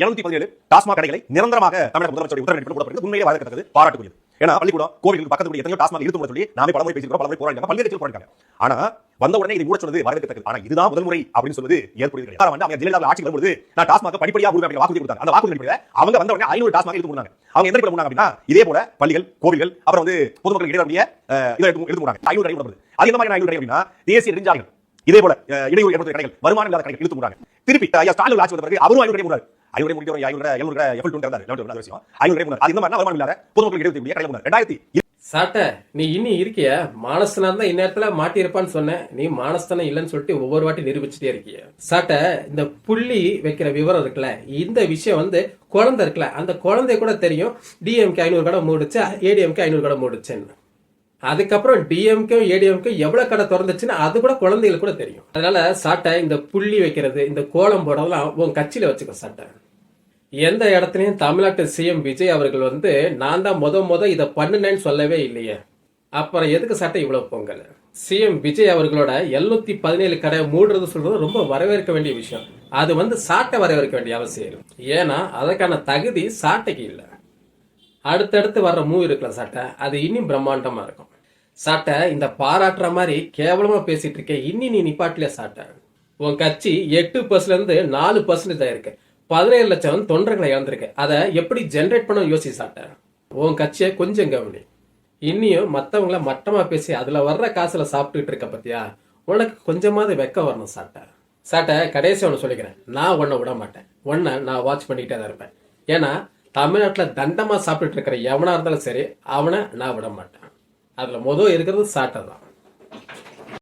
217 டாஸ்மாக் கடைகளை நிரந்தரமாக தமிழக முதலமைச்சருடைய உத்தரவின் மூடப்படுகிறது. உண்மையிலே வரவேற்கத்தக்கது, பாராட்டுக்குரியது. ஏன்னா பள்ளிக்கூடம், கோவில்கள் பக்கத்துல எத்தனையோ டாஸ்மாக் இழுத்து மூட சொல்லி நாமே பலமுறை பேசிக்கிறோம், பலமுறை போராடினாங்க, பல்வேறு கட்சிகள் போராடினாங்க. ஆனா வந்த உடனே இதை மூட சொன்னது வரவேற்கத்தக்கது. ஆனா இதுதான் முதல் முறை அப்படின்னு சொல்வது ஏற்புடையது கிடையாது. அவங்க ஜெயலலிதா ஆட்சி வரும்போது நான் டாஸ்மாக் படிப்படியா உருவாக்கி வாக்குறுதி கொடுத்தாங்க. அந்த வாக்குறுதி அடிப்படையில் அவங்க வந்த உடனே 500 டாஸ்மாக் இழுத்து மூடினாங்க. அவங்க எந்த இடத்துல மூடினாங்க அப்படின்னா இதே போல பள்ளிகள், கோவில்கள், அப்புறம் பொதுமக்கள் இடையே இதை எடுத்து மூடினாங்க. 500 கடை மூடப்படுது. அது என்ன மாதிரி 500 கடை அப்படின்னா தேசிய நெடுஞ்சாலைகள், இதே போல இடையூறு ஏற்படுத்த கடைகள், வருமானம் இல்லாத கடைகள் இழுத்து மூடினாங்க. திருப்பி ஐயா ஸ்டாலின் ஆட்சி வந்த பிறகு அவரும் 500 கடை மூடாரு. 500 முடிக்கிற 700 F2 இருந்தாரு. 500 விஷயம் 500 கடை. அது இந்த மாதிரி வருமானம் இல்லாத பொதுமக்கள் இடையே கடைகள் மூடாரு. 2000 சாட்ட நீ இன்னி இருக்கிய மானஸ்தனா இருந்தா இந்நேரத்துல மாட்டியிருப்பான்னு சொன்னேன். நீ மானஸ்தனம் இல்லைன்னு சொல்லிட்டு ஒவ்வொரு வாட்டி நிரூபிச்சுட்டே இருக்கிய. சாட்ட இந்த புள்ளி வைக்கிற விவரம் இருக்குல்ல, இந்த விஷயம் குழந்தை இருக்குல்ல, அந்த குழந்தை கூட தெரியும் டிஎம்கே 500 கடை மூடுச்சு, ஏடிஎம்கே 500 கடை மூடுச்சுன்னு. அதுக்கப்புறம் டிஎம்கே ஏடிஎம்கே எவ்வளவு கடை திறந்துச்சுன்னு அது கூட குழந்தைகளுக்கு கூட தெரியும். அதனால சாட்ட இந்த புள்ளி வைக்கிறது, இந்த கோலம் போடுறதெல்லாம் உன் கட்சியில வச்சுக்கோ. சாட்ட எந்த இடத்துலயும் தமிழ்நாட்டு சிஎம் விஜய் அவர்கள் நான் தான் முத இதை பண்ணுனேன்னு சொல்லவே இல்லையே. அப்புறம் எதுக்கு சட்டை இவ்வளவு பொங்கல்? சிஎம் விஜய் அவர்களோட 717 கடை மூடுறது சொல்றது ரொம்ப வரவேற்க வேண்டிய விஷயம். அது சாட்டை வரவேற்க வேண்டிய அவசியம். ஏன்னா அதற்கான தகுதி சாட்டைக்கு இல்லை. அடுத்தடுத்து வர்ற மூவ் இருக்குல்ல சாட்டை, அது இன்னும் பிரம்மாண்டமா இருக்கும். சாட்டை இந்த பாராட்டுற மாதிரி கேவலமா பேசிட்டு இருக்க, இன்னி நீ நிப்பாட்டில சாட்டை. உன் கட்சி 8% இருந்து 4% தான் இருக்கு. 17 லட்சம் தொண்டர்களை இழந்திருக்கு. அதை எப்படி ஜென்ரேட் பண்ண யோசி சாட்ட. உன் கட்சியை கொஞ்சம் கவனி. இன்னியும் மற்றவங்கள மட்டமா பேசி அதுல வர்ற காசுல சாப்பிட்டுட்டு இருக்க பத்தியா, உனக்கு கொஞ்சமாவது வெக்க வரணும் சாட்ட. சாட்ட கடைசி ஒன்று சொல்லிக்கிறேன், நான் உன்னை விட மாட்டேன். உன்னை நான் வாட்ச் பண்ணிக்கிட்டே தான் இருப்பேன். ஏன்னா தமிழ்நாட்டுல தண்டமா சாப்பிட்டுட்டு இருக்கிற எவனா இருந்தாலும் சரி, அவனை நான் விட மாட்டேன். அதுல இருக்கிறது சாட்டை தான்.